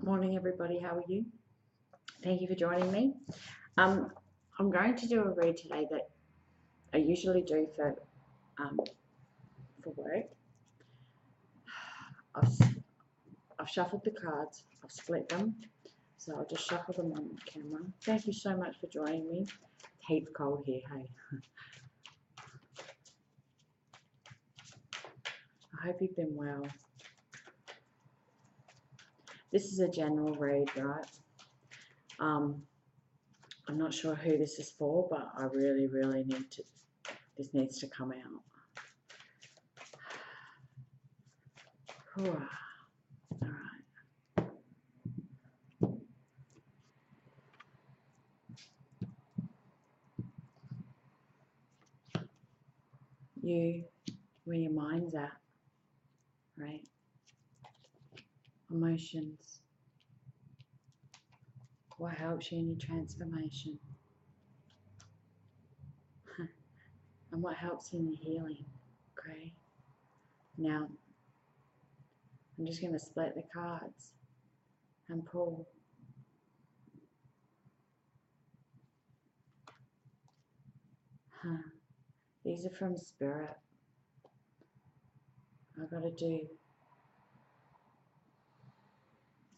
Morning, everybody. How are you? Thank you for joining me. I'm going to do a read today that I usually do for work. I've shuffled the cards. I've split them, so I'll just shuffle them on camera. Thank you so much for joining me. It's heaps cold here. Hey. I hope you've been well. This is a general read, right? I'm not sure who this is for, but I really need to. This needs to come out. All right. You, where your mind's at, right? Emotions. What helps you in your transformation? And what helps in your healing? Okay. Now, I'm just going to split the cards and pull. These are from Spirit. I've got to do.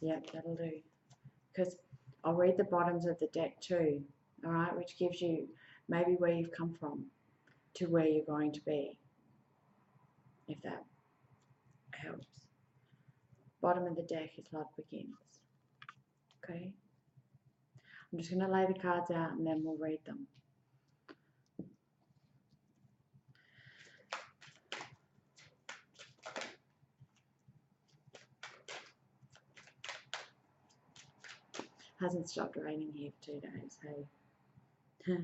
Yep, that'll do. Because I'll read the bottoms of the deck too, all right, which gives you maybe where you've come from to where you're going to be, if that helps. Bottom of the deck is Love Begins. Okay. I'm just going to lay the cards out and then we'll read them. Hasn't stopped raining here for 2 days, hey.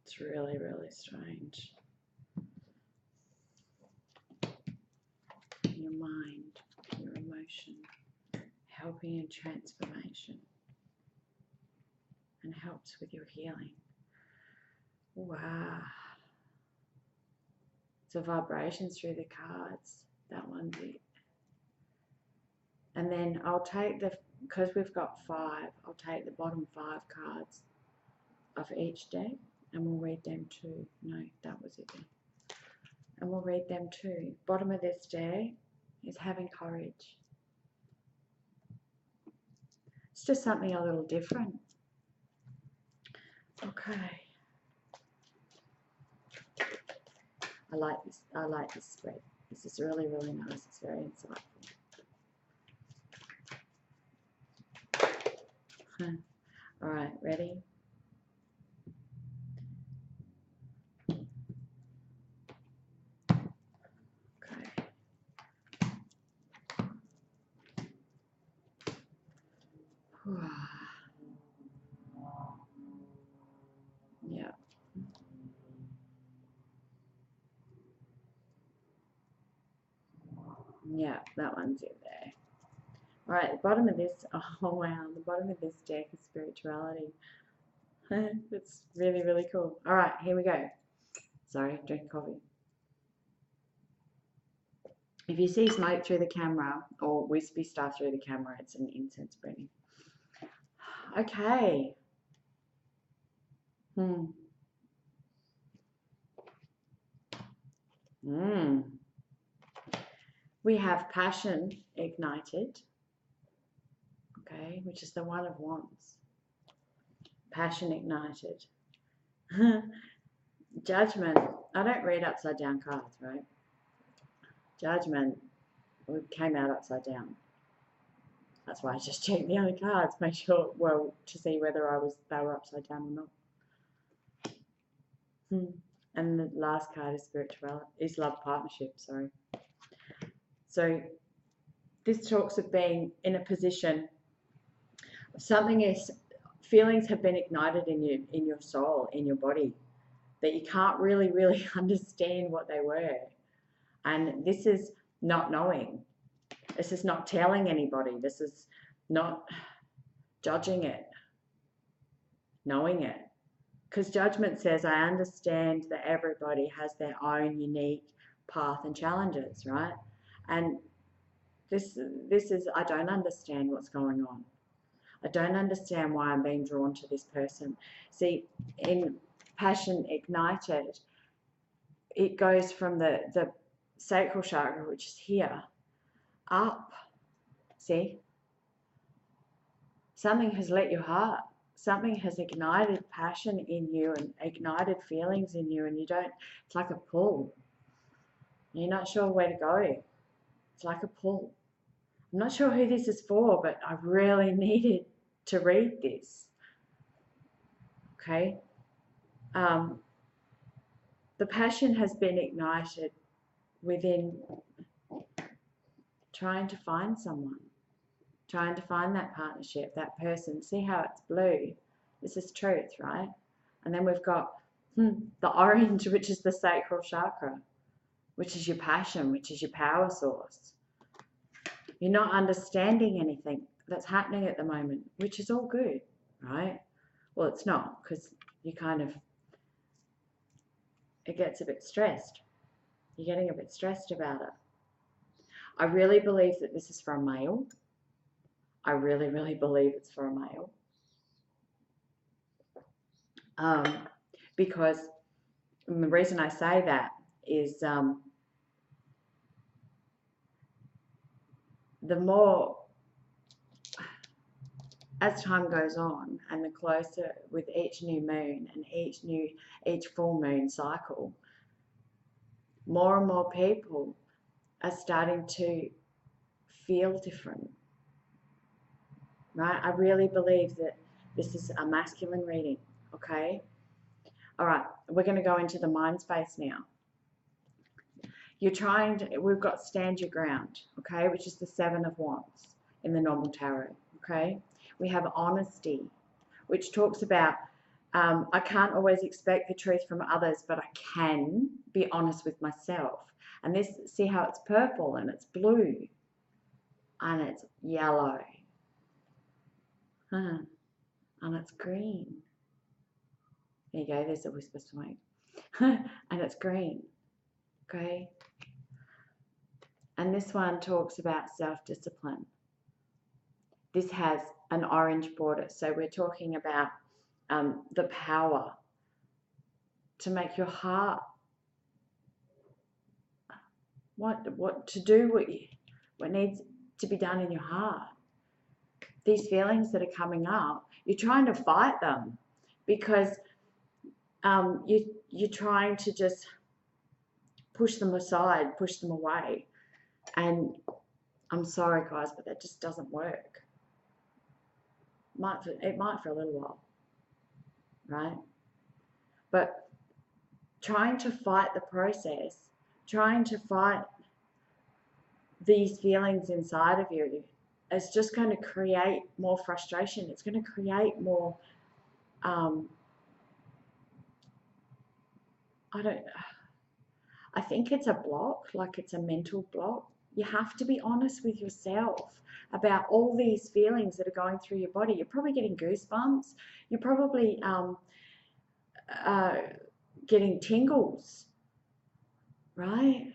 It's really strange. Your mind, your emotion, helping in transformation, and helps with your healing. Wow. So vibrations through the cards. That one's it. And then I'll take because we've got 5, I'll take the bottom 5 cards of each deck and we'll read them too. No, that was it then. And we'll read them too. Bottom of this deck is having courage. It's just something a little different. Okay. I like this spread. This is really nice. It's very insightful. All right, ready? Okay. Yeah. Yeah, that one's in there. All right, the bottom of this, oh wow, the bottom of this deck is spirituality. It's really cool. All right, here we go. Sorry, drinking coffee. If you see smoke through the camera or wispy stuff through the camera, it's an incense burning. Okay. We have passion ignited, okay, which is the One of Wands. Passion ignited. Judgment. I don't read upside down cards, right? Judgment came out upside down. That's why I just checked the other cards, make sure, well, to see whether they were upside down or not. And the last card is spirituality, is love partnership, sorry. So this talks of being in a position, feelings have been ignited in your soul, in your body, that you can't really understand what they were. And this is not knowing. This is not telling anybody. This is not judging it, knowing it. Because judgment says, I understand that everybody has their own unique path and challenges, right? And This is, I don't understand what's going on. I don't understand why I'm being drawn to this person. See, in passion ignited, it goes from the sacral chakra, which is here, up. See? Something has lit your heart. Something has ignited passion in you and ignited feelings in you, and you don't, it's like a pull. You're not sure where to go. It's like a pull. I'm not sure who this is for, but I really needed to read this. Okay? The passion has been ignited within trying to find someone, trying to find that partnership, that person. See how it's blue? This is truth, right? And then we've got the orange, which is the sacral chakra, which is your passion, which is your power source. You're not understanding anything that's happening at the moment, which is all good, right? Well, it's not, because you kind of, it gets a bit stressed. You're getting a bit stressed about it. I really believe that this is for a male. I really, really believe it's for a male. Because the reason I say that is the more, as time goes on and the closer with each new moon and each full moon cycle, more and more people are starting to feel different, right? I really believe that this is a masculine reading, okay? All right, we're going to go into the mind space now. You're trying to, we've got stand your ground, okay, which is the 7 of Wands in the normal tarot, okay? We have honesty, which talks about I can't always expect the truth from others, but I can be honest with myself. And this, see how it's purple and it's blue and it's yellow and it's green. There you go, there's a whisper smoke. And it's green, okay? And this one talks about self-discipline. This has an orange border, so we're talking about the power to make your heart, what to do, what needs to be done in your heart. These feelings that are coming up, you're trying to fight them because you're trying to just push them aside, push them away. And I'm sorry, guys, but that just doesn't work. It might for a little while, right? But trying to fight the process, trying to fight these feelings inside of you is just going to create more frustration. It's going to create more, I think it's a block, like it's a mental block. You have to be honest with yourself about all these feelings that are going through your body. You're probably getting goosebumps. You're probably getting tingles, right?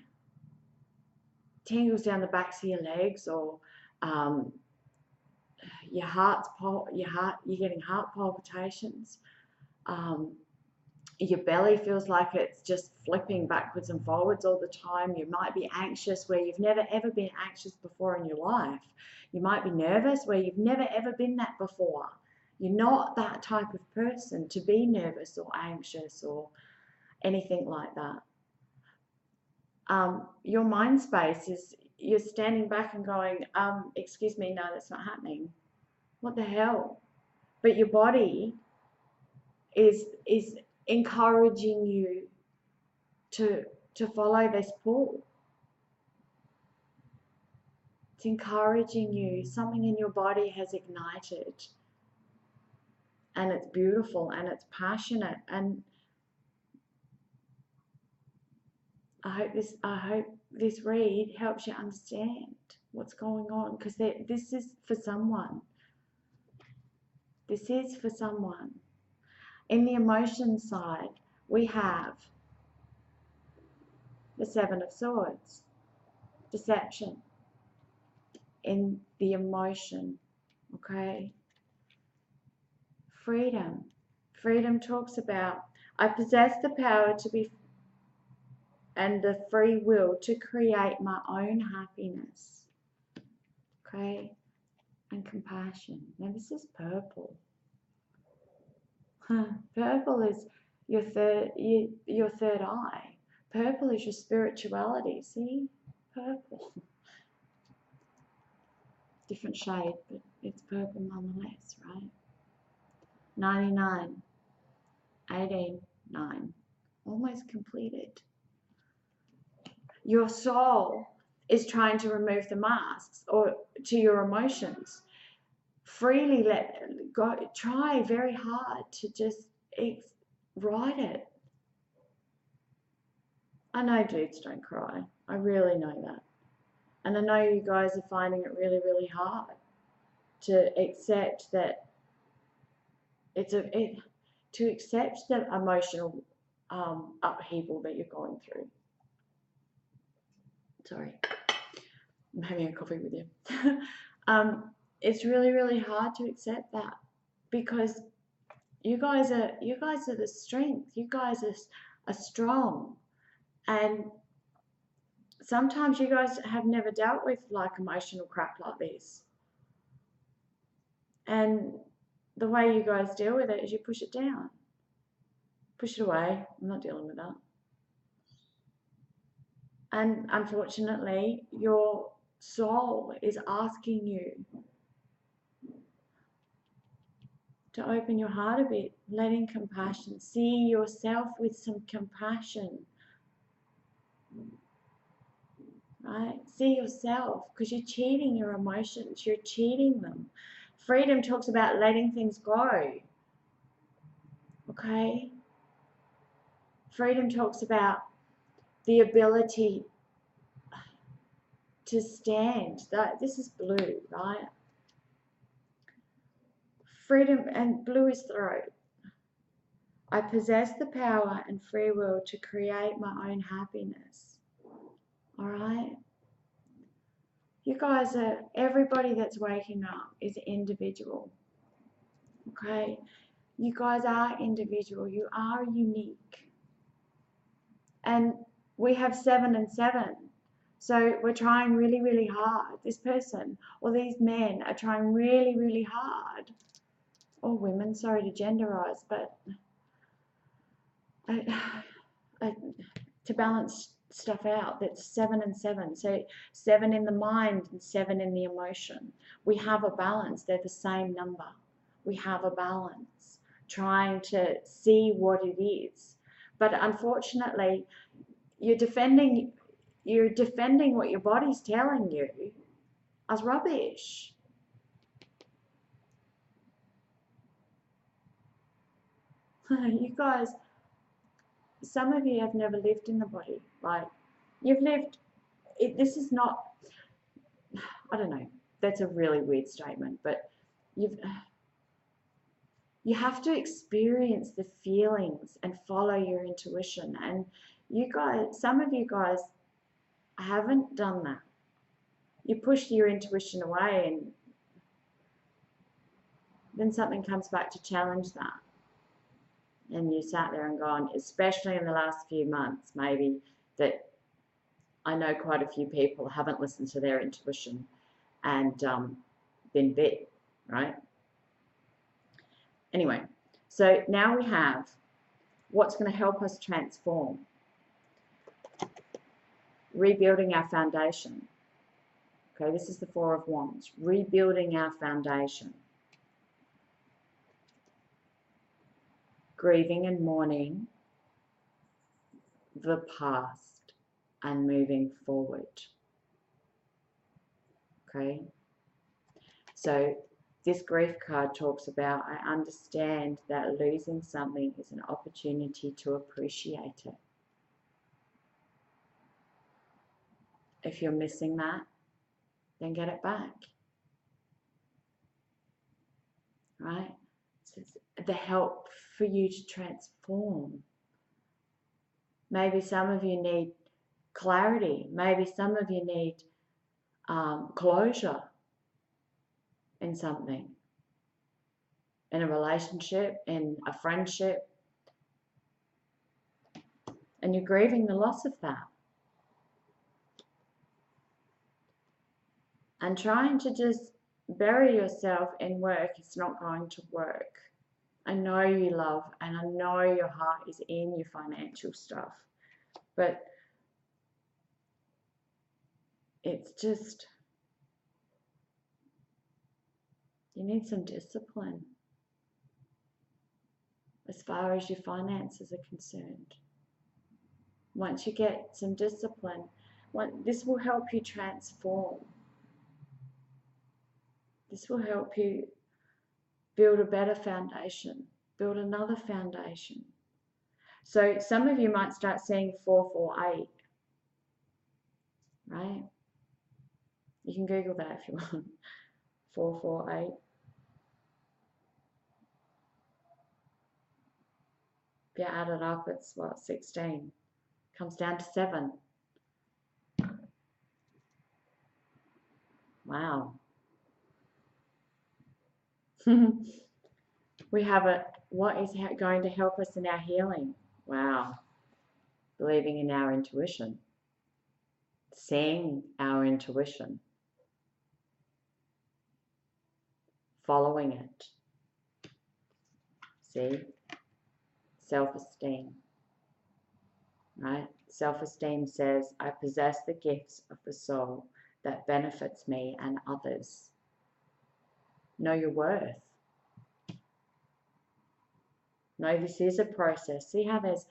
Tingles down the backs of your legs, or you're getting heart palpitations. Your belly feels like it's just flipping backwards and forwards all the time. You might be anxious where you've never ever been anxious before in your life. You might be nervous where you've never ever been that before. You're not that type of person to be nervous or anxious or anything like that. Your mind space is, you're standing back and going, excuse me, no, that's not happening. What the hell? But your body is encouraging you to follow this pull. It's encouraging you. Something in your body has ignited, and it's beautiful and it's passionate. And I hope this read helps you understand what's going on, because this is for someone. This is for someone. In the emotion side, we have the 7 of Swords, deception. in the emotion, okay? Freedom. Freedom talks about, I possess the power to be and the free will to create my own happiness, okay? And compassion. Now this is purple. Purple is your third eye. Purple is your spirituality. See? Purple. Different shade, but it's purple nonetheless, right? 99, 18, 9. Almost completed. Your soul is trying to remove the masks or to your emotions. Freely let go. Try very hard to just write it. I know dudes don't cry. I really know that. And I know you guys are finding it really, really hard to accept that to accept the emotional upheaval that you're going through. Sorry, I'm having a coffee with you. It's really, really hard to accept that because you guys are the strength. You guys are strong, and sometimes you guys have never dealt with like emotional crap like this. And the way you guys deal with it is you push it down. Push it away. I'm not dealing with that. And unfortunately, your soul is asking you to open your heart a bit, letting compassion, see yourself with some compassion. Right? See yourself, because you're cheating your emotions. You're cheating them. Freedom talks about letting things go. Okay? Freedom talks about the ability to stand. This is blue, right? Freedom, and blue is throat. I possess the power and free will to create my own happiness. All right? You guys are, everybody that's waking up is individual. Okay? You guys are individual. You are unique. And we have 7 and 7. So we're trying really, really hard. This person or these men are trying really, really hard. Or women, sorry to genderize, but to balance stuff out, that's 7 and 7. So 7 in the mind and 7 in the emotion. We have a balance. They're the same number. We have a balance, trying to see what it is. But unfortunately, you're defending what your body's telling you as rubbish. You guys, some of you have never lived in the body. Like, you've lived, this is not, I don't know, that's a really weird statement, but you have to experience the feelings and follow your intuition. And you guys, some of you guys haven't done that. You push your intuition away, and then something comes back to challenge that. And you sat there and gone, especially in the last few months, maybe, that I know quite a few people haven't listened to their intuition and been bit, right? Anyway, so now we have what's going to help us transform. Rebuilding our foundation. Okay, this is the 4 of Wands. Rebuilding our foundation. Grieving and mourning the past and moving forward. Okay, so this grief card talks about, I understand that losing something is an opportunity to appreciate it. If you're missing that, then get it back. Right? So it's the help for you to transform. Maybe some of you need clarity. Maybe some of you need closure. in something, in a relationship, in a friendship, and you're grieving the loss of that. And trying to just bury yourself in work is not going to work. I know you love, and I know your heart is in your financial stuff, but it's just, you need some discipline as far as your finances are concerned. Once you get some discipline, this will help you transform. This will help you build a better foundation, build another foundation. So some of you might start seeing 448, right? You can Google that if you want. 448. If you add it up, it's what, 16. Comes down to 7. Wow. We have what is going to help us in our healing? Wow. Believing in our intuition. Seeing our intuition. Following it. See? Self-esteem. Right? Self-esteem says, I possess the gifts of the soul that benefits me and others. Know your worth. No, this is a process. See how there's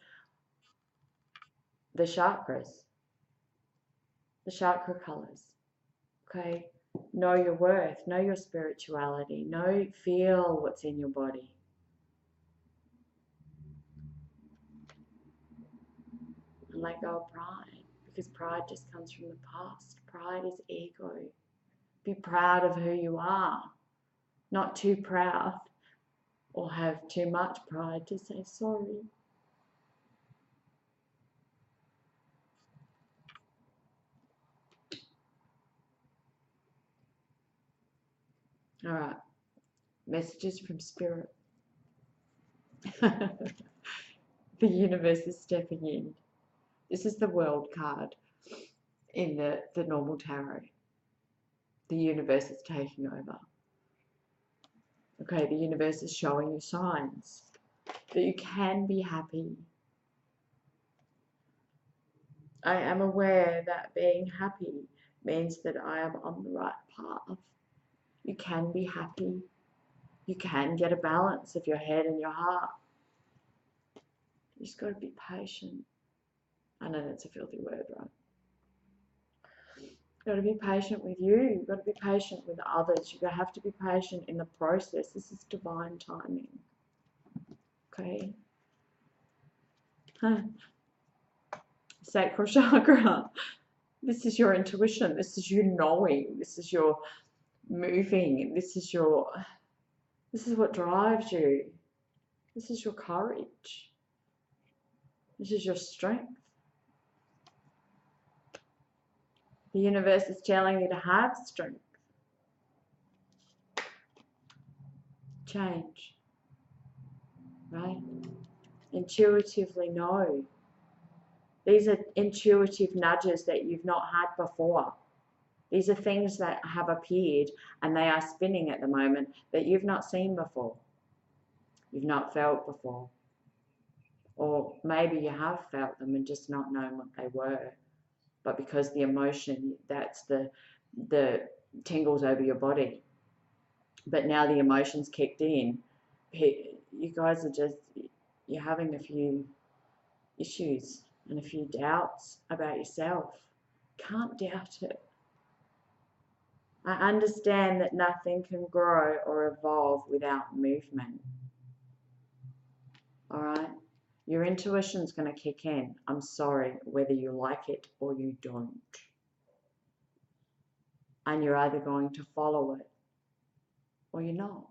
the chakras, the chakra colors. Okay? Know your worth, know your spirituality, feel what's in your body. And let go of pride, because pride just comes from the past. Pride is ego. Be proud of who you are, not too proud or have too much pride to say sorry. All right, messages from Spirit. The universe is stepping in. This is the World card in the normal tarot. The universe is taking over. Okay, the universe is showing you signs that you can be happy. I am aware that being happy means that I am on the right path. You can be happy. You can get a balance of your head and your heart. You just got to be patient. I know that's a filthy word, right? You've got to be patient with you. You've got to be patient with others. You have to be patient in the process. This is divine timing. Okay? Sacral chakra. This is your intuition. This is you knowing. This is your moving. This is what drives you. This is your courage. This is your strength. The universe is telling you to have strength. Change. Right? Intuitively know. These are intuitive nudges that you've not had before. These are things that have appeared and they are spinning at the moment that you've not seen before. You've not felt before. Or maybe you have felt them and just not known what they were. But because the emotion, that's the tingles over your body. But now the emotions kicked in. You guys are you're having a few issues and a few doubts about yourself. Can't doubt it. I understand that nothing can grow or evolve without movement. All right? Your intuition's going to kick in. I'm sorry, whether you like it or you don't. And you're either going to follow it or you're not.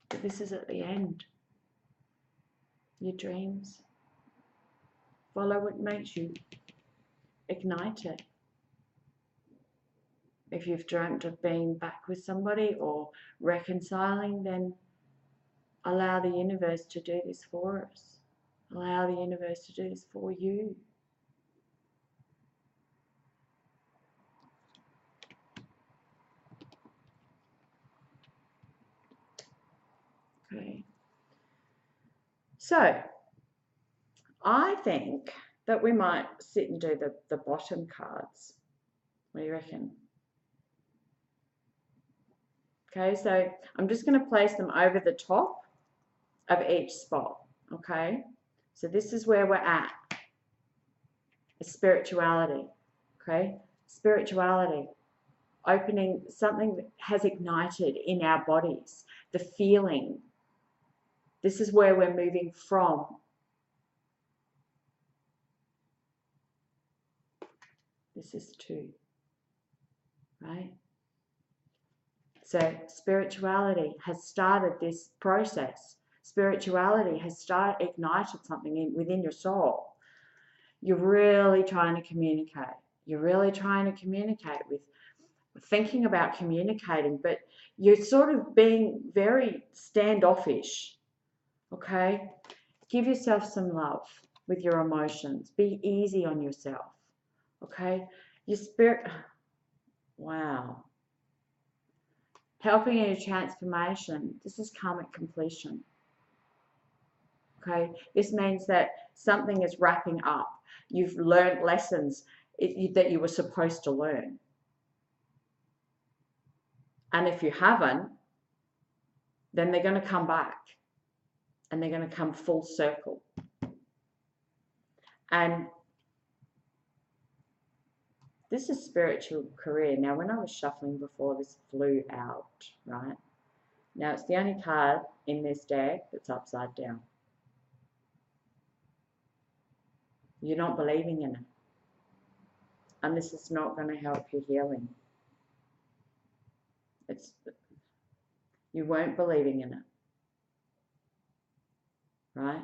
But this is at the end. Your dreams. Follow what makes you. Ignite it. If you've dreamt of being back with somebody or reconciling, then allow the universe to do this for us. Allow the universe to do this for you. Okay. So, I think that we might sit and do the bottom cards. What do you reckon? Okay, so I'm just going to place them over the top of each spot. Okay, so this is where we're at. Spirituality. Okay, spirituality. Opening something that has ignited in our bodies. The feeling. This is where we're moving from. This is 2. Right? So spirituality has started this process. Spirituality has ignited something within your soul. You're really trying to communicate. You're really trying to communicate with, thinking about communicating, but you're sort of being very standoffish. Okay? Give yourself some love with your emotions. Be easy on yourself. Okay? Your spirit, wow. Helping in your transformation. This is karmic completion. Okay? This means that something is wrapping up. You've learned lessons that you were supposed to learn. And if you haven't, then they're going to come back. And they're going to come full circle. And this is spiritual career. Now, when I was shuffling before, this flew out, right? Now, it's the only card in this deck that's upside down. You're not believing in it. And this is not going to help your healing. You weren't believing in it. Right?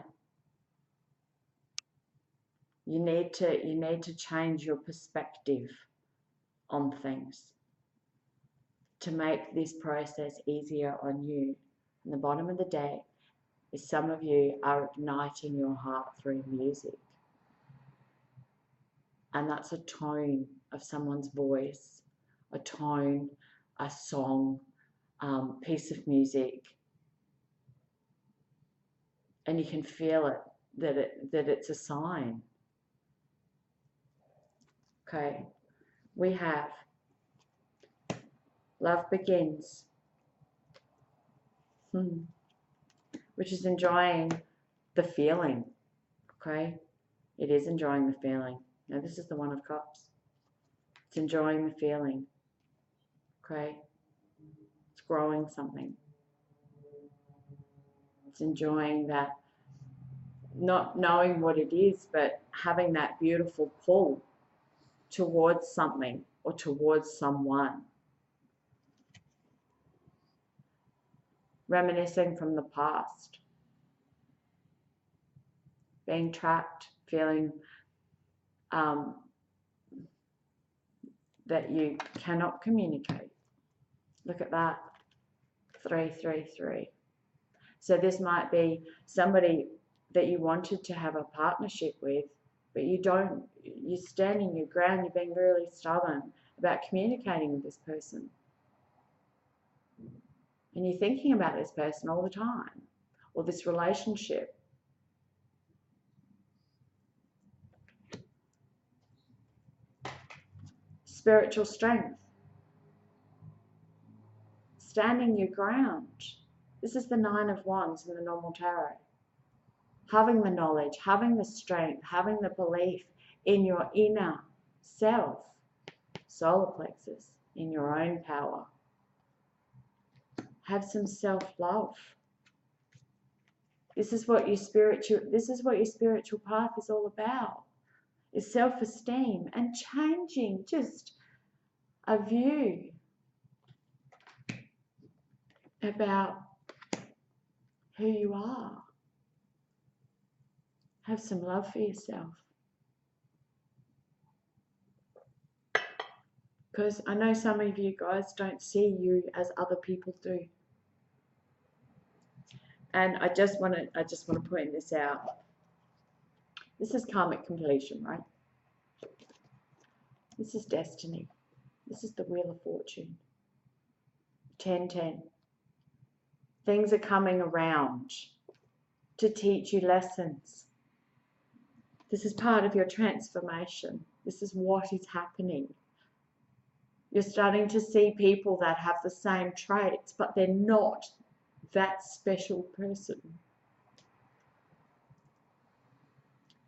You need to change your perspective on things to make this process easier on you. And the bottom of the deck is some of you are igniting your heart through music. And that's a tone of someone's voice, a tone, a song, piece of music. And you can feel it, that it's a sign. Okay, we have love begins, which is enjoying the feeling. Okay, it is enjoying the feeling. Now this is the One of Cups. It's enjoying the feeling. Okay, it's growing something. It's enjoying that, not knowing what it is, but having that beautiful pull towards something or towards someone. Reminiscing from the past. Being trapped, feeling that you cannot communicate. Look at that. 333. So this might be somebody that you wanted to have a partnership with, but you don't. You're standing your ground. You're being really stubborn about communicating with this person. And you're thinking about this person all the time, or this relationship. Spiritual strength. Standing your ground. This is the 9 of Wands in the normal tarot. Having the knowledge, having the strength, having the belief in your inner self, solar plexus, in your own power. Have some self-love. This is what your spiritual path is all about. Is self-esteem and changing just a view about who you are. Have some love for yourself. Because I know some of you guys don't see you as other people do. And I just want to point this out. This is karmic completion, right? This is destiny. This is the Wheel of Fortune. 10-10. Things are coming around to teach you lessons. This is part of your transformation. This is what is happening. You're starting to see people that have the same traits, but they're not that special person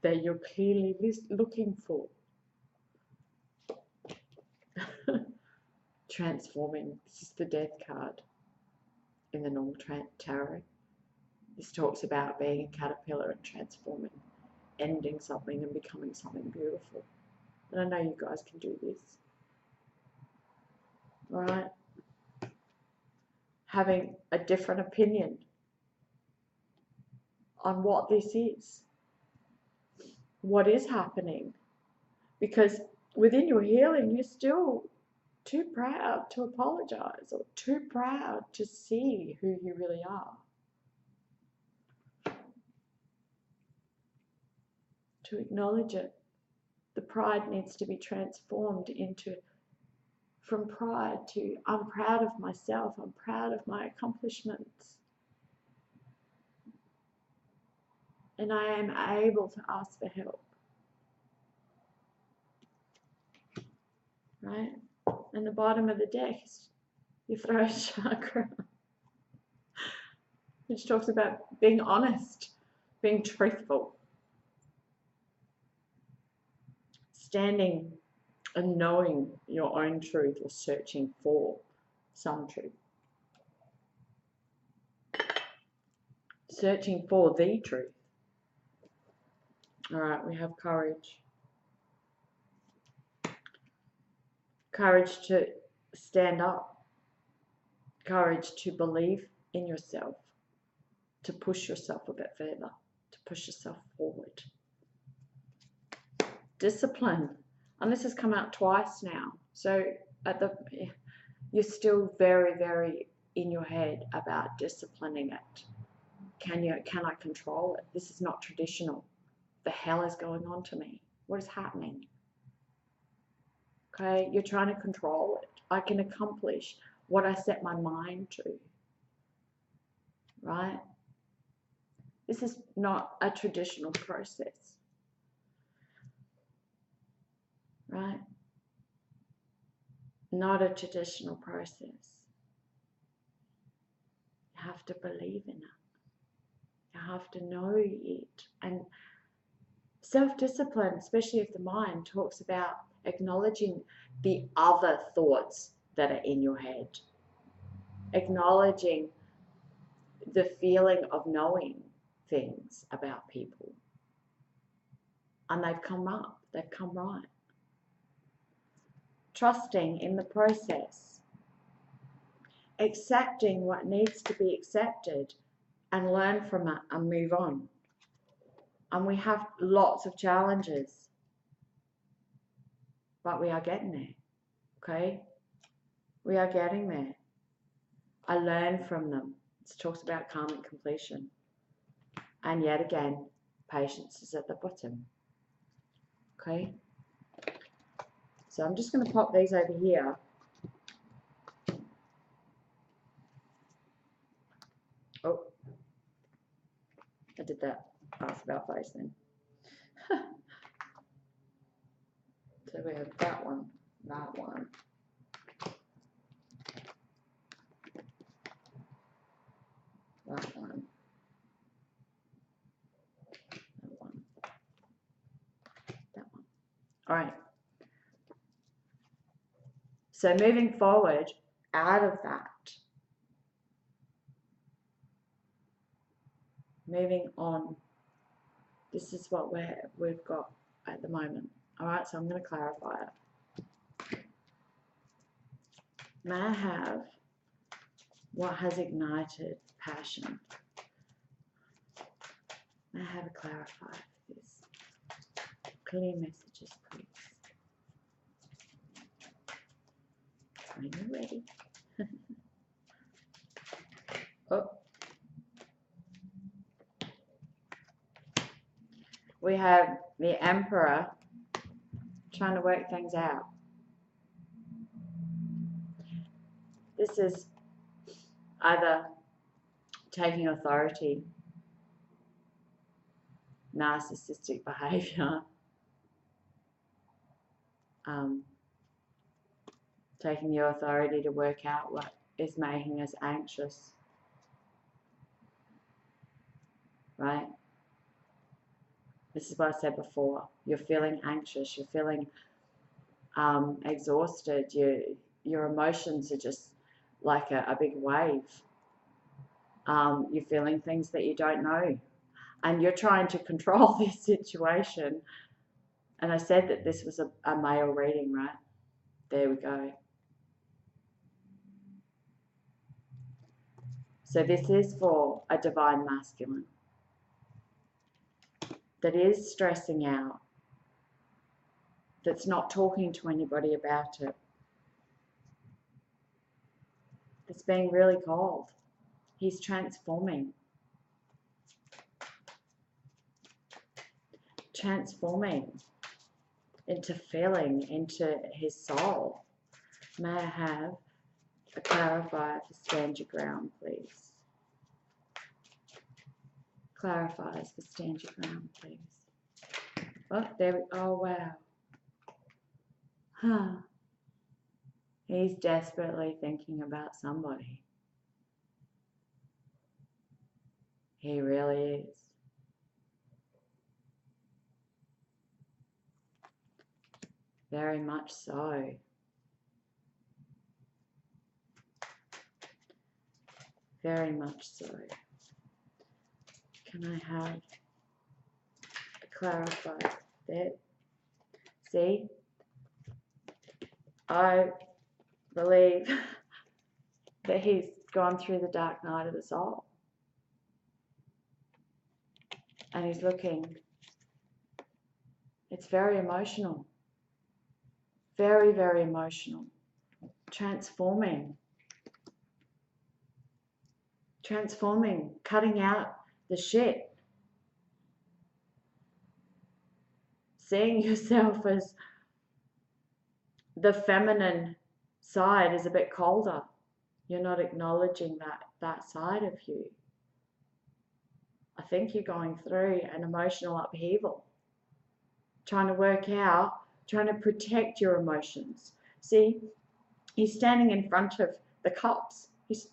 that you're clearly looking for. Transforming. This is the Death card in the normal tarot. This talks about being a caterpillar and transforming, ending something and becoming something beautiful. And I know you guys can do this. All right? Having a different opinion on what this is. What is happening? Because within your healing, you're still too proud to apologize or too proud to see who you really are. To acknowledge it. The pride needs to be transformed into, from pride to, I'm proud of myself, I'm proud of my accomplishments. And I am able to ask for help. Right? And the bottom of the deck is your throat chakra, which talks about being honest, being truthful, standing and knowing your own truth or searching for some truth. Searching for the truth. All right, we have courage. Courage to stand up. Courage to believe in yourself. To push yourself a bit further. To push yourself forward. Discipline. And this has come out twice now. So you're still very, very in your head about disciplining it. Can I control it? This is not traditional. The hell is going on to me? What is happening? Okay, you're trying to control it. I can accomplish what I set my mind to. Right? This is not a traditional process. Right? Not a traditional process. You have to believe in it. You have to know it. And self-discipline, especially if the mind talks about acknowledging the other thoughts that are in your head. Acknowledging the feeling of knowing things about people. And they've come up. They've come right. Trusting in the process. Accepting what needs to be accepted and learn from it and move on. And we have lots of challenges, but we are getting there, okay? We are getting there. I learn from them. It talks about karmic completion. And yet again, patience is at the bottom, okay? So I'm just going to pop these over here. Oh, I did that fast about face then. So we have that one, that one. That one. That one. That one. All right. So moving forward out of that, moving on, this is what we've got at the moment. All right, so I'm going to clarify it. May I have what has ignited passion? May I have a clarifier for this? Clear messages, please. When you're ready. Oh. We have the Emperor trying to work things out. This is either taking authority, narcissistic behavior, taking the authority to work out what is making us anxious, right? This is what I said before. You're feeling anxious, you're feeling exhausted, your emotions are just like a big wave. You're feeling things that you don't know, and you're trying to control this situation. And I said that this was a male reading, right? There we go. So this is for a divine masculine that is stressing out, that's not talking to anybody about it, that's being really cold. He's transforming into feeling, into his soul. May I have a clarifier for Stand Your Ground, please? Clarifiers for Stand Your Ground, please. Oh, there we go. Oh, wow. Huh. He's desperately thinking about somebody. He really is. Very much so. Very much so. Can I have a clarifier there? See? I believe that he's gone through the dark night of the soul. And he's looking. It's very emotional. Very, very emotional. Transforming, cutting out the shit. Seeing yourself as the feminine side is a bit colder. You're not acknowledging that side of you. I think you're going through an emotional upheaval, trying to work out, trying to protect your emotions. See, he's standing in front of the cups. This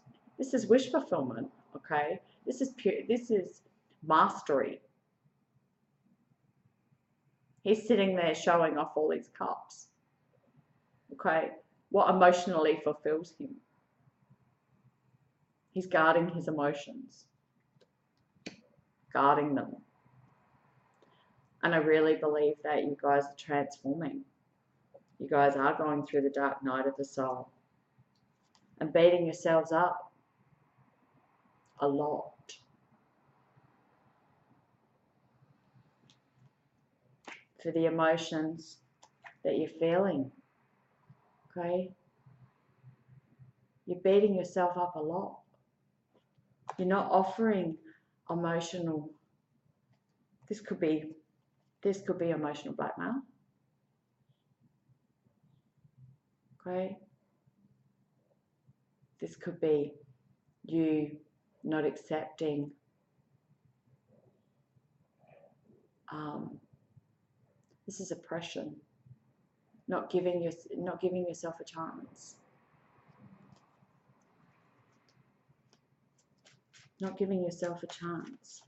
is wish fulfillment, okay? This is pure, this is mastery. He's sitting there showing off all these cups, okay? What emotionally fulfills him? He's guarding his emotions, guarding them. And I really believe that you guys are transforming. You guys are going through the dark night of the soul and beating yourselves up a lot. For the emotions that you're feeling, okay? You're beating yourself up a lot. You're not offering emotional, this could be emotional blackmail, okay? This could be you not accepting this is oppression, not giving yourself a chance, not giving yourself a chance.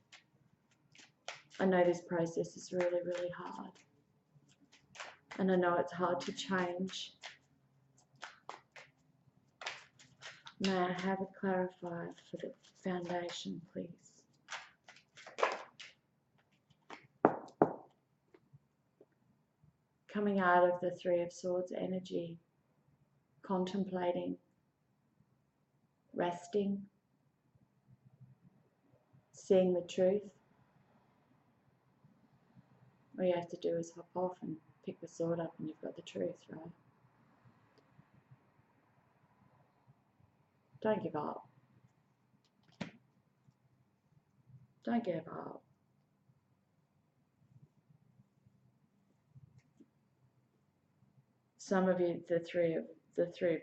I know this process is really, really hard, and I know it's hard to change. May I have a clarifier for the foundation, please? Coming out of the Three of Swords energy, contemplating, resting, seeing the truth. All you have to do is hop off and pick the sword up and you've got the truth, right? Don't give up. Don't give up. Some of you, the three of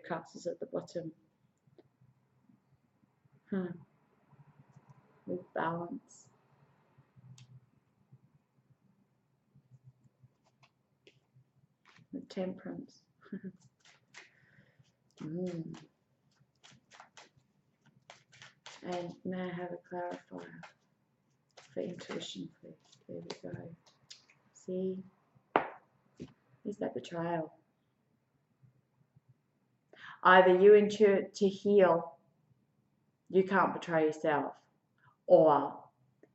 cups is at the bottom. With balance. With temperance. And may I have a clarifier for intuition, please? There we go. See? Is that betrayal? Either you intuit to heal, you can't betray yourself, or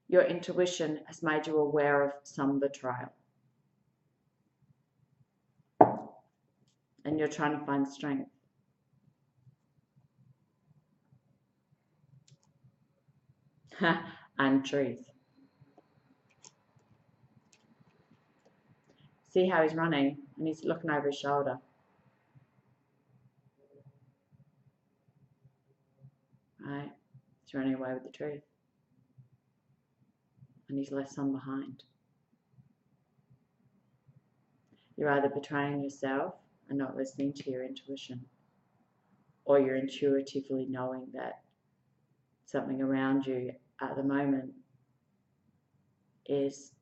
your intuition has made you aware of some betrayal. And you're trying to find strength. And truth. See how he's running and he's looking over his shoulder. Right? He's running away with the truth. And he's left some behind. You're either betraying yourself and not listening to your intuition, or you're intuitively knowing that something around you at the moment is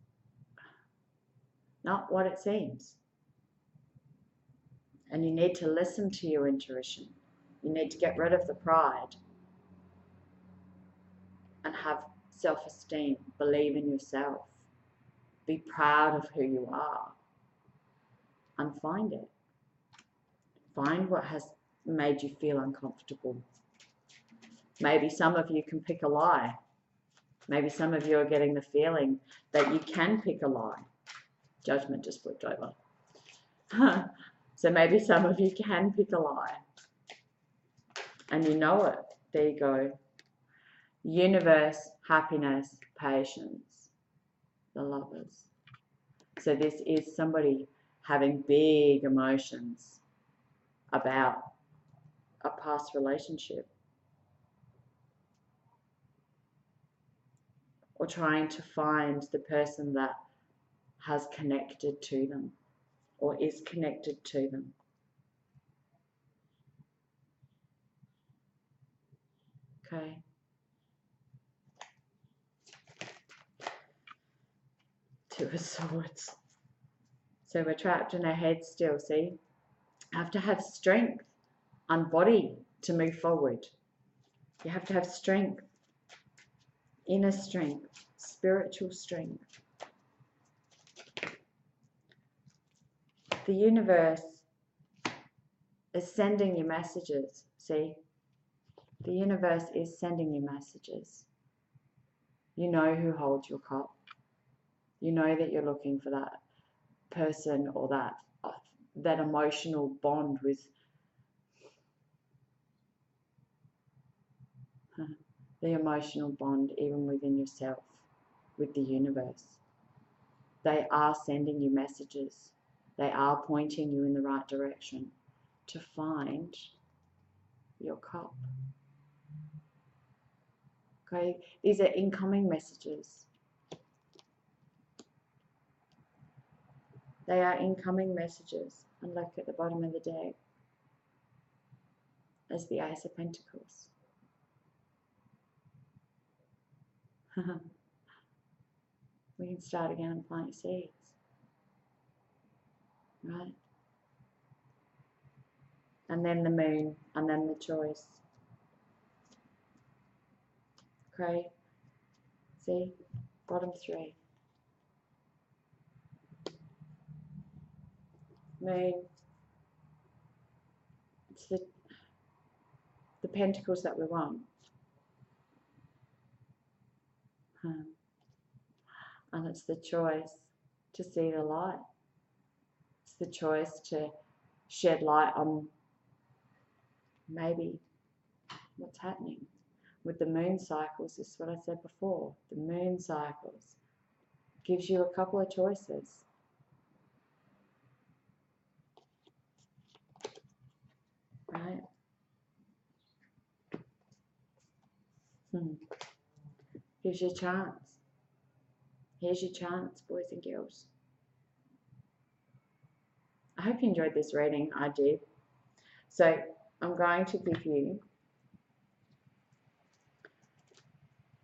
not what it seems. And you need to listen to your intuition. You need to get rid of the pride and have self-esteem. Believe in yourself. Be proud of who you are. And find it. Find what has made you feel uncomfortable. Maybe some of you can pick a lie. Maybe some of you are getting the feeling that you can pick a lie. Judgment just flipped over. So maybe some of you can pick a lie. And you know it. There you go. Universe, happiness, patience. The Lovers. So this is somebody having big emotions about a past relationship. Or trying to find the person that has connected to them or is connected to them. Okay. Two of Swords. So we're trapped in our heads still, see? You have to have strength and body to move forward. You have to have strength, inner strength, spiritual strength. The universe is sending you messages, see? The universe is sending you messages. You know who holds your cup. You know that you're looking for that person or that emotional bond with the emotional bond even within yourself, with the universe. They are sending you messages. They are pointing you in the right direction to find your cup. Okay, these are incoming messages. They are incoming messages. And look at the bottom of the deck as the Ace of Pentacles. We can start again and plant seeds. Right? And then the Moon, and then the Choice. Okay? See? Bottom three. Moon. It's the pentacles that we want. And it's the choice to see the light. It's the choice to shed light on maybe what's happening. With the moon cycles, this is what I said before. The moon cycles gives you a couple of choices. Right? Here's your chance. Here's your chance, boys and girls. I hope you enjoyed this reading. I did. So I'm going to give you,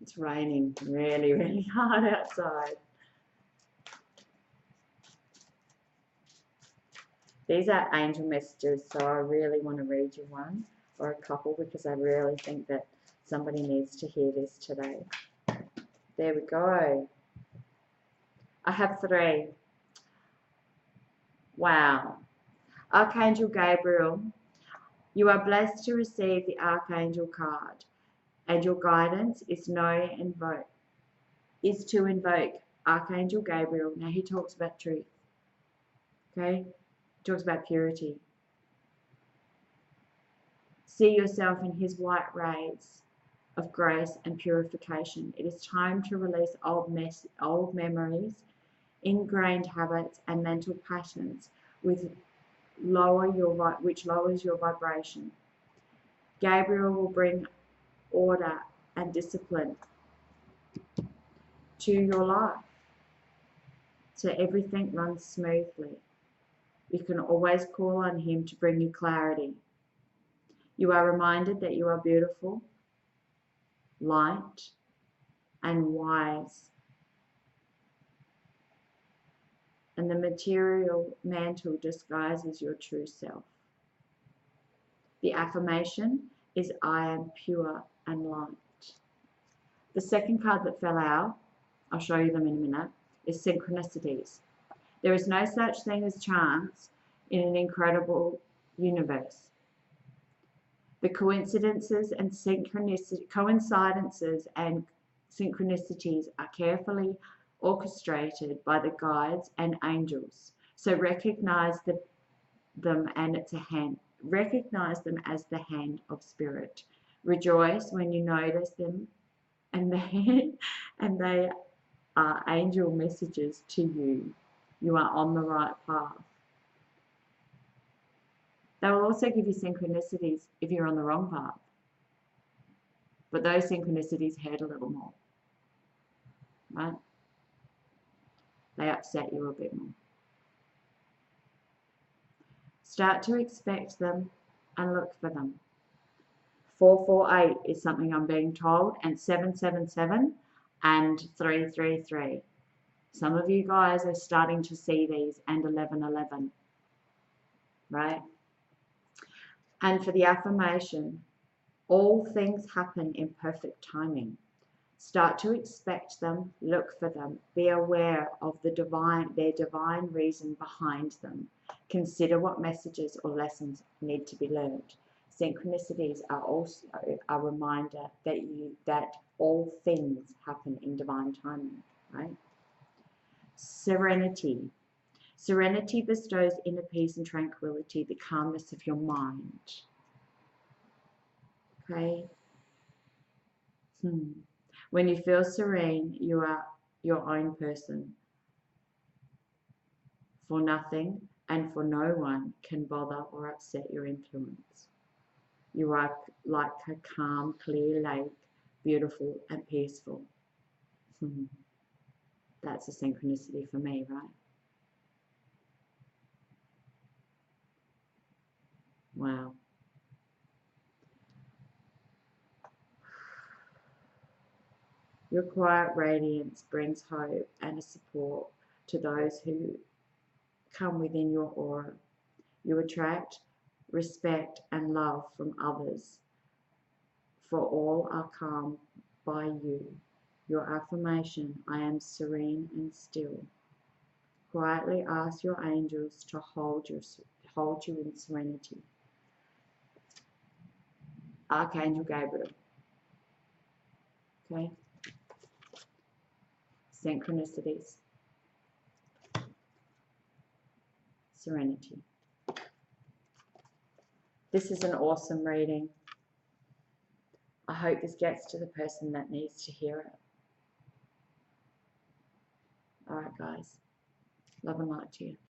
it's raining really, really hard outside. These are angel messages, so I really want to read you one or a couple because I really think that somebody needs to hear this today. There we go. I have 3. Wow. Archangel Gabriel, you are blessed to receive the Archangel card, and your guidance is to invoke Archangel Gabriel. Now he talks about truth. Okay? He talks about purity. See yourself in his white rays of grace and purification. It is time to release old memories, ingrained habits, and mental patterns which lowers your vibration. Gabriel will bring order and discipline to your life, so everything runs smoothly. You can always call on him to bring you clarity. You are reminded that you are beautiful, light, and wise. And the material mantle disguises your true self. The affirmation is, I am pure and light. The second card that fell out, I'll show you them in a minute, is synchronicities. There is no such thing as chance in an incredible universe. The coincidences and coincidences and synchronicities are carefully orchestrated by the guides and angels. So recognize them and it's a hand. Recognize them as the hand of spirit. Rejoice when you notice them, and they are angel messages to you. You are on the right path. They will also give you synchronicities if you're on the wrong path. But those synchronicities hurt a little more, right? They upset you a bit more. Start to expect them and look for them. 448 is something I'm being told, and 777 and 333. Some of you guys are starting to see these, and 1111, right? And for the affirmation, all things happen in perfect timing. Start to expect them, look for them, be aware of their divine reason behind them. Consider what messages or lessons need to be learned. Synchronicities are also a reminder that all things happen in divine timing, right? Serenity. Serenity bestows inner peace and tranquility, the calmness of your mind. Okay? When you feel serene, you are your own person. For nothing and for no one can bother or upset your influence. You are like a calm, clear lake, beautiful and peaceful. That's a synchronicity for me, right? Wow. Your quiet radiance brings hope and a support to those who come within your aura. You attract respect and love from others, for all are calm by you. Your affirmation, I am serene and still. Quietly ask your angels to hold you in serenity. Archangel Gabriel. Okay? Synchronicities. Serenity. This is an awesome reading. I hope this gets to the person that needs to hear it. Alright guys, love and light to you.